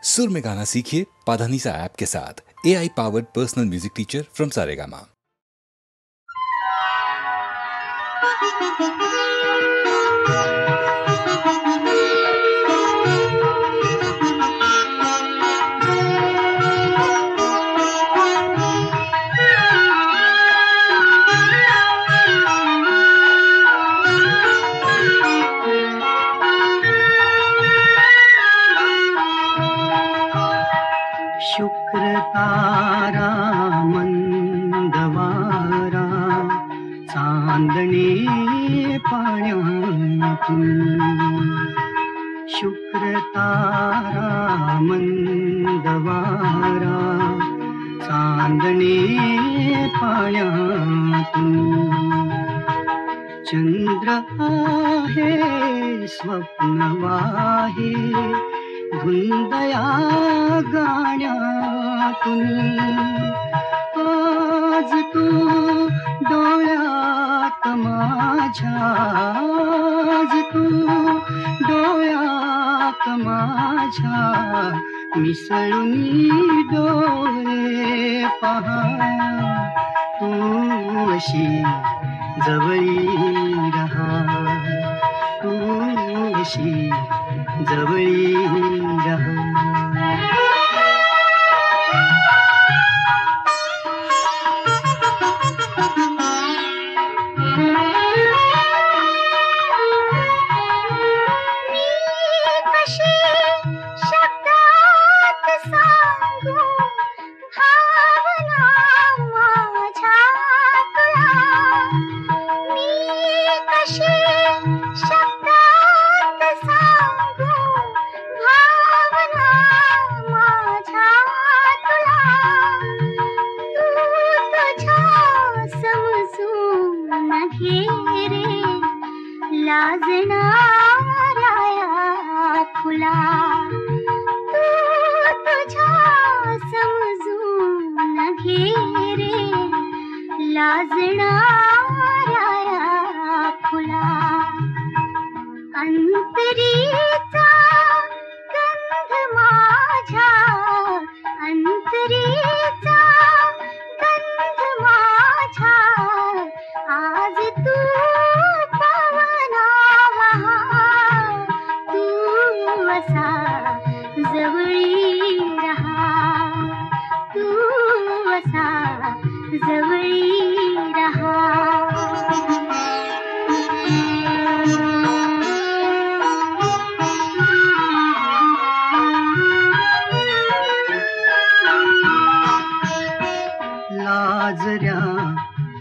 सुर में गाना सीखिए पाधानीसा ऐप के साथ। AI powered personal music teacher from Saregama. शुक्र तारा मंदवारा चांदणे पाण्यातून, शुक्र तारा मंदवारा चांदणे पाण्यातून, चंद्र आहे स्वप्न वाहे धुंदया गाण्यातून, आज तू डोळ्यात माझ्या, आज तू डोळ्यात माझ्या मिसळून डोळे पहा, तू अशी जवळी रहा, तू अशी जवळी रहा.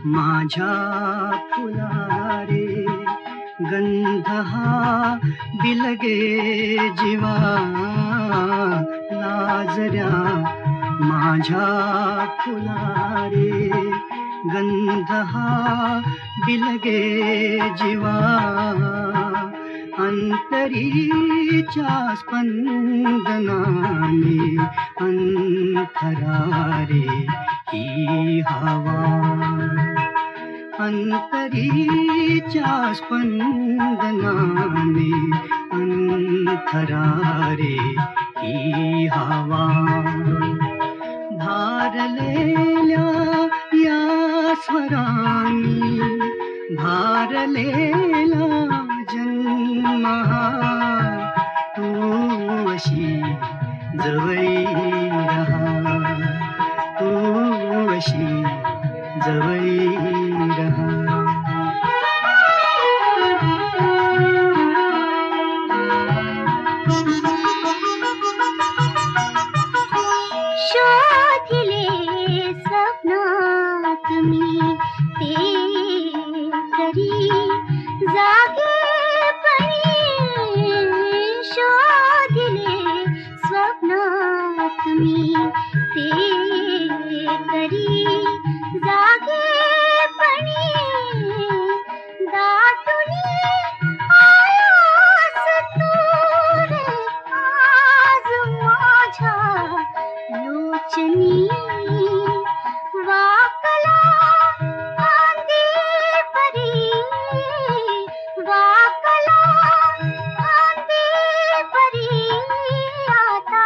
माझ्या फुलारे गंध हा बिलगे जीवा, लाजऱ्या माझ्या फुलारे गंध हा बिलगे जीवा, अंतरीच्या स्पंदनाने अंतरारे ही हवा, अंतरीच्या स्पंदनाने अंतरारे ही हवा, भारलेल्या या स्वरांनी भारलेला जन्म, तू अशी जवळी रहा, तू अशी जवळी रहा. शोधिले स्वप्नात मी ते तरी जागेपणी, शोधिले स्वप्नात मी ते तरी जागेपणी, दाटुनी आयास तू रे आज माझ्या लोचनी, वाकला आंधी परी, वाकला आंधी परी, आता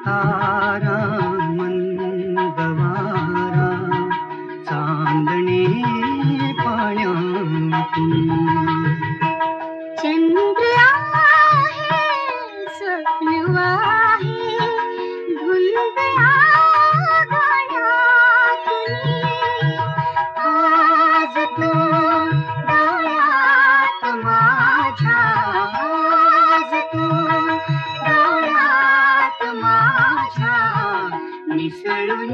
तारा मंदवारा चांदणे पाण्यातून चंद्र आहे स्वप्न आहे धुंद गाण्यातून आज तू डोळ्यात माझ्या आज तू डोळ्यात माझ्या मिसळून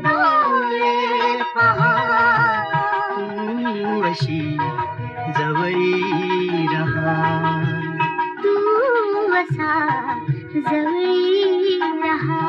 डोळे पहा तू अशी जवळी रहा तू असा जवळी रहा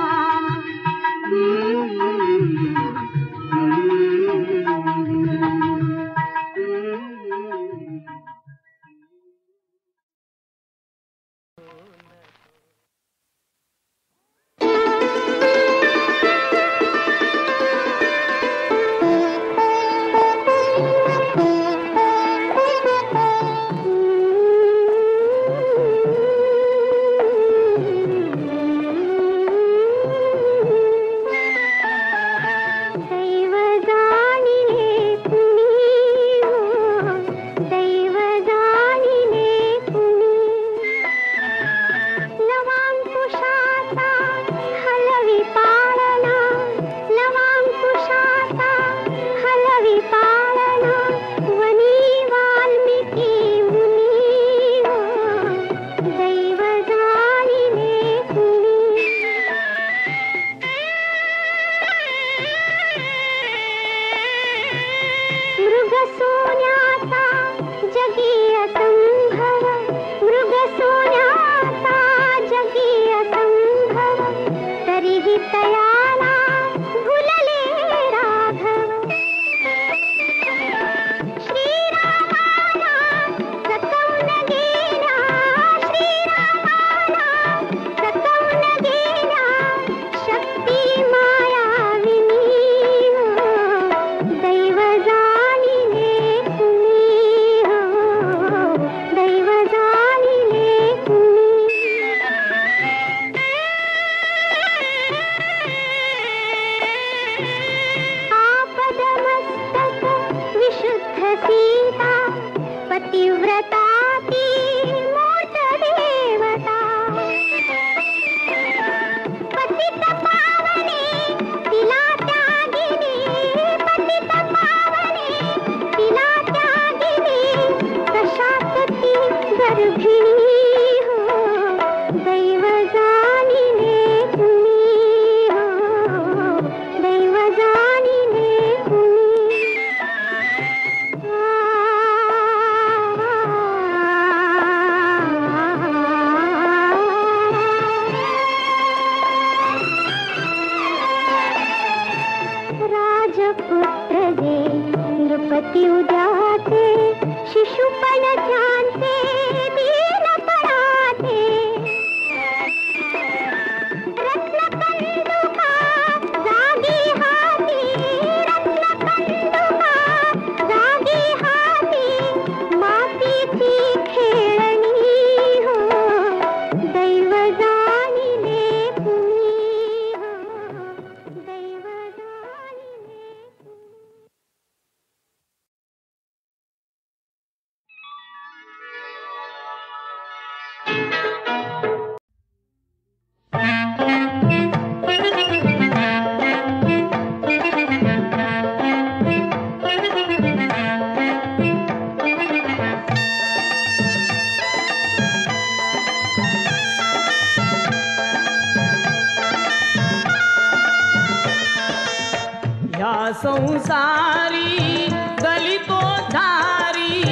संसारी दलितो धारी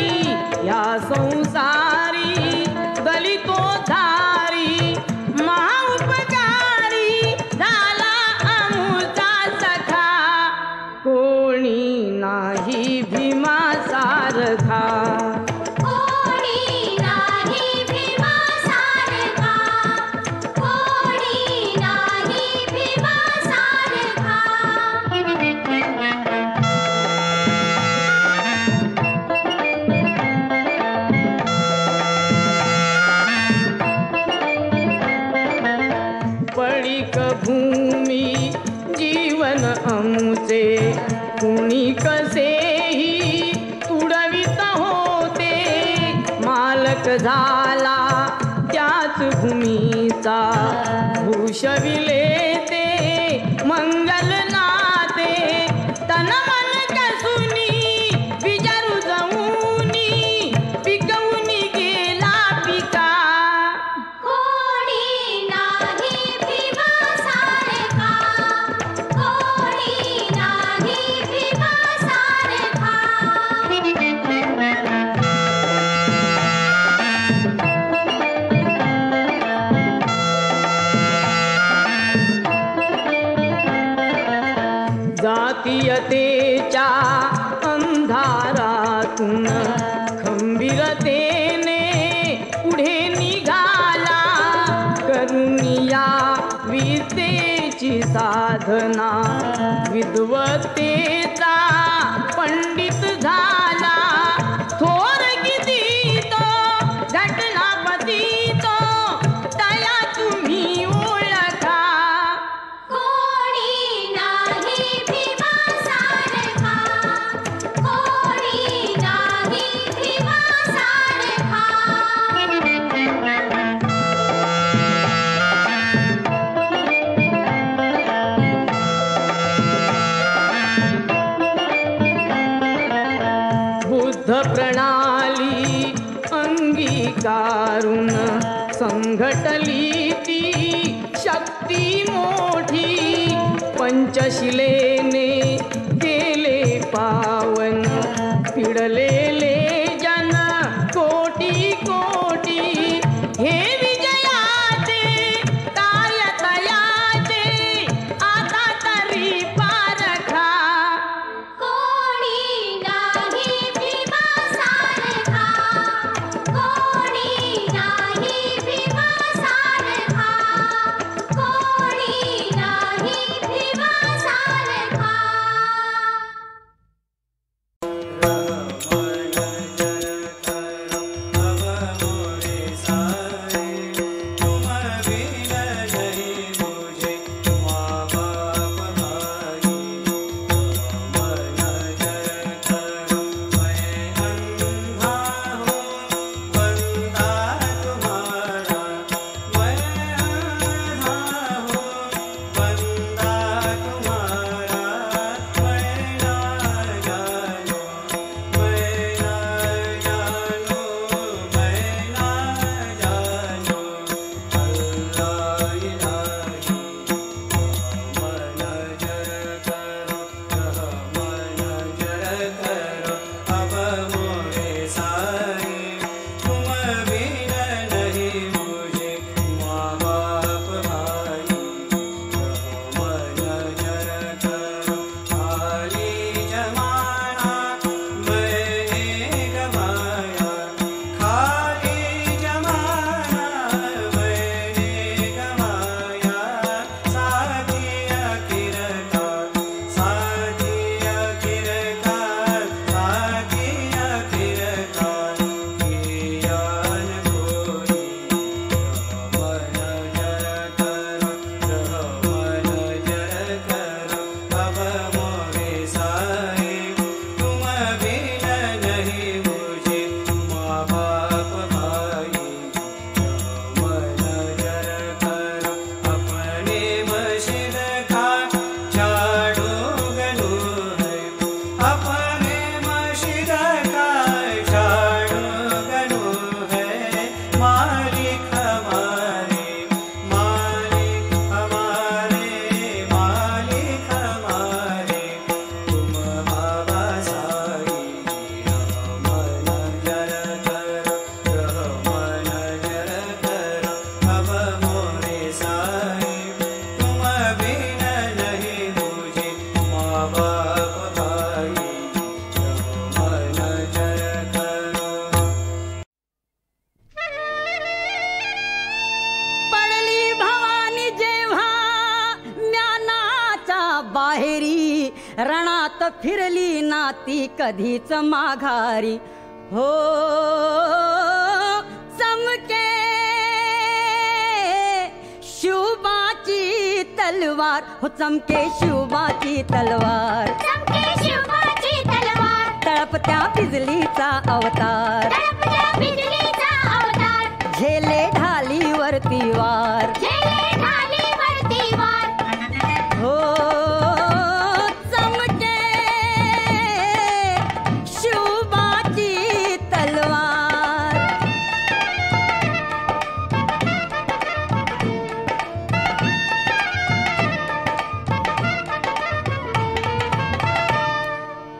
या संसारी दलितो धारी महाउपकारी झाला आमुचा सखा कोणी नाही भीमा सारखा मूचे कुणी कसेही तुडवित होते. मालक झाला त्याच भूमीचा भूषविले ते मंगल नाते. तन मन कसूनी विचारू जाऊनी पिकवूनी गेला पिका. कोणी नाही भीमा सारखा, कोणी नाही भीमा सारखा. जातीयतेच्या अंधारातून खंबीरतेने पुढे निघाला. करुणिया विद्येची साधना विद्वत्तेचा पंडित झाला. थोर किती तो घटनापती तो तया तुम्ही ओळखा. कोणी नाही भीमा सारखा, कोणी नाही भीमा सारखा. बुद्ध प्रणाली अंगीकारून संघटली ती शक्ती मोठी. पंचशिलेने केले पावन पिडलेले जन कोटी कोटी. हे विजयाचे कार्य तयाचे आता तरी पारखा. कोणी नाही भीमा सारखा, कोणी नाही भीमा सारखा, कोणी नाही भीमा सारखा. रणात फिरली नाती कधीच माघारी हो चमके शुभाची तलवार हो चमके शिवबाची तलवार चमके शिवबाची तलवार तळपत्या बिजलीचा अवतार तळपत्या बिजलीचा अवतार झेले ढालीवरती वार झेले ढालीवरती वार हो चमके शिवबाची तलवार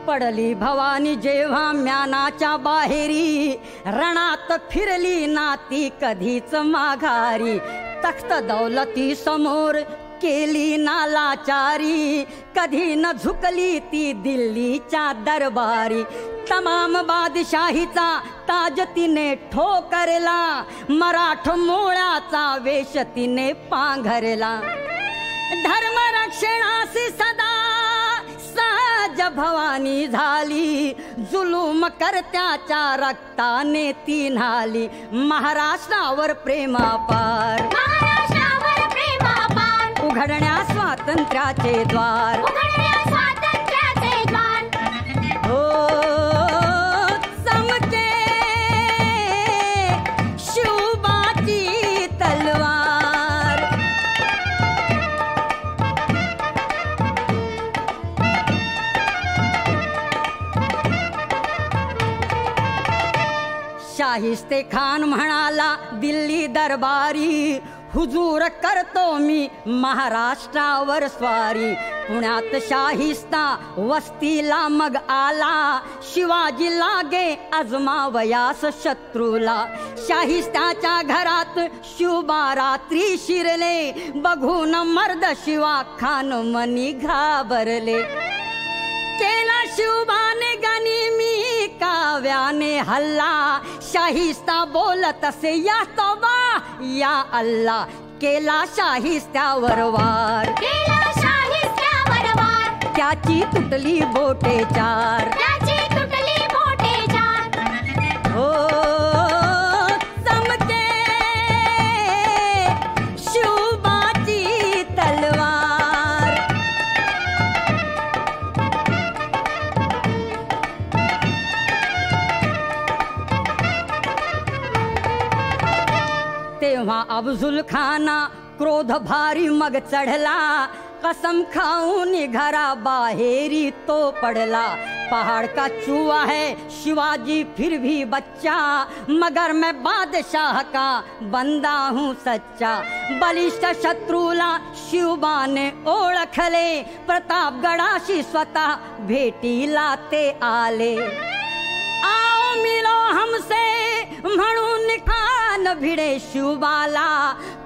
पडली भवानी जेव्हा म्यानाच्या बाहेरी रणात फिरली नाती कधीच माघारी तख्त दौलती समोर केली नालाचारी कधी न झुकली ती दिल्लीच्या दरबारी तमाम बादशाहीचा ताज तिने ठोकरला मराठ मोळाचा वेश तिने पांघरला धर्मरक्षणासी सदा सहज भवानी झाली जुलूम करत्याच्या रक्ताने ती न्हाली महाराष्ट्रावर प्रेमापार महाराष्ट्रावर प्रेमापार उघडण्या स्वातंत्र्याचे द्वार उघडण्या स्वातंत्र्याचे द्वार हो चमके शिवबाची तलवार शाहिस्ते खान म्हणाला दिल्ली दरबारी हुजूर करतो मी महाराष्ट्रावर स्वारी पुण्यात शाहिस्ता वस्तीला मग आला शिवाजी लागे अजमावयास शत्रूला शाहिस्ताच्या घरात शिवबा रात्री शिरले बघून मर्द शिवा खान मनी घाबरले केला शिवबाने गनिमी काव्याने हल्ला शाहिस्ता बोलत असे या तोबा या अल्ला केला शाहिस्त्यावर वार केला शाहिस्त्यावर वार त्याची तुटली बोटे चार त्याची तुटली बोटे चार हो चमके शिवबाची तलवार तेव्हा अफजुल खाना क्रोध भारी मग चढला कसम खाऊन घरा बाहेरी तो पड़ला पहाड़ का चूहा है शिवाजी फिर भी बच्चा मगर मैं बादशाह का बंदा हूँ सच्चा बलिष्ठ शत्रूला शिवबाने ओळखले प्रतापगडाशी स्वतः भेटीला ते आले आओ मिलो हमसे म्हणून खान भिडे शिवबाला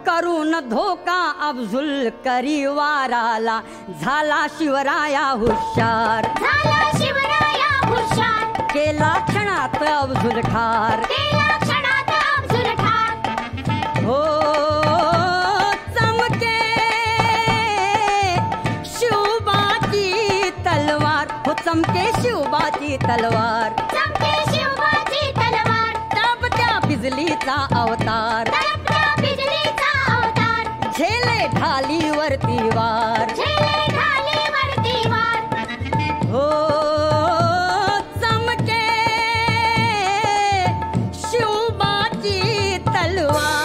करून धोका अफजुल करी वाराला झाला शिवराया हुशार झाला शिवराया हुशार केला क्षणात अफजुल ठार केला क्षणात अफजुल ठार हो चमके शिवबाची तलवार हो चमके शिवबाची तलवार चमके शिवबाची तलवार तळपत्या बिजलीचा अवतार तळपत्या बिजलीचा अवतार झेले ढालीवरती वार झेले ढालीवरती वार हो चमके शिवबाची तलवार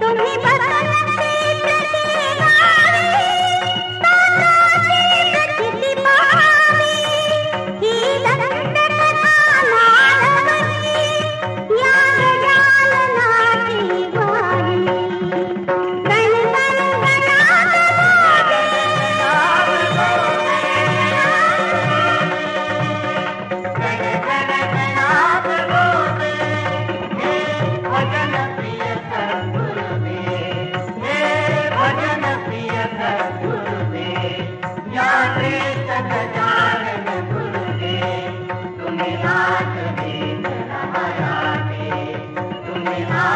तुम्ही बसवते प्रतिगावी, ताताची प्रचिती पाहावी, ही दंतकथा मानवाची, या गजाननाची वारी. गण गण गणात तुम्ही